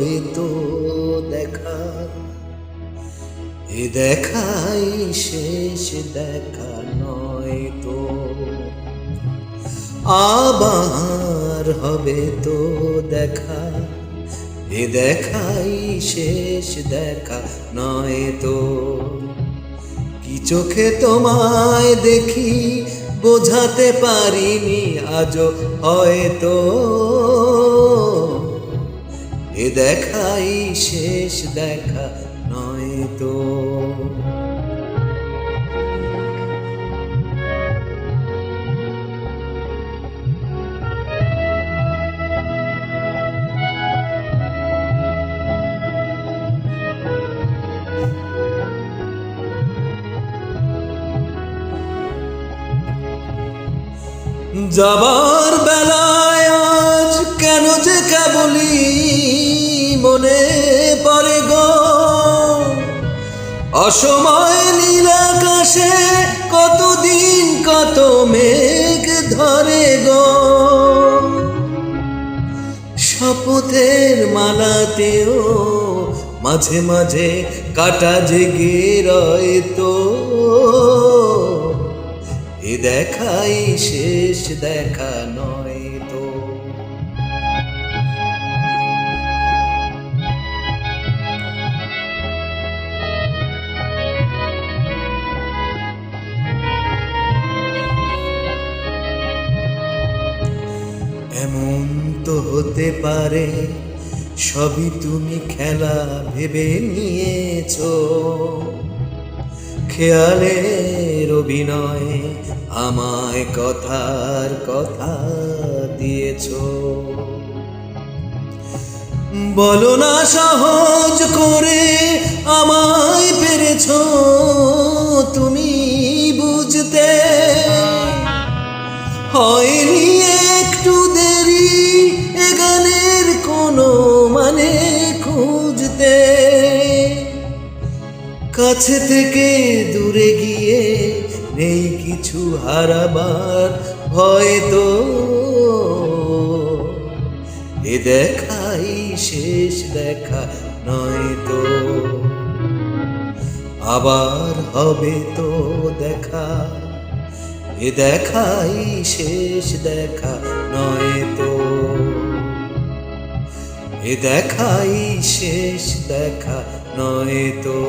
হবে তো দেখা, এ দেখাই শেষ দেখা নয় তো। আবার হবে তো দেখা, এ দেখাই শেষ দেখা নয় তো। কি চোখে তোমায় দেখি বোঝাতে পারিনি আজও হয়তো, এ দেখাই শেষ দেখা নয় তো। যাবার বেলায় আজ কেন যে কেবলই মনে পড়ে গো, অসময় নীল আকাশে কতদিন কত মেঘ ধরে গো। শপথের মালাতেও মাঝে মাঝে কাটা জেগে রয় তো, এ দেখাই শেষ দেখা নয় তো। এমন তো হতে পারে সবই তুমি খেলা ভেবে নিয়েছো, খেয়ালের অভিনয়ে আমায় কথার কথা দিয়েছো। বলো না সহজ করে আমায় পেরেছো তুমি বুঝতে, হয়নি একটু দেরি এ গানের কোনো মানে খুঁজতে। কাছে থেকে দূরে গিয়ে নেই কিছু হারাবার ভয় তো, এ দেখাই শেষ দেখা নয় তো। আবার হবে তো দেখা, এ দেখাই শেষ দেখা নয় তো। এ দেখাই শেষ দেখা নয় তো।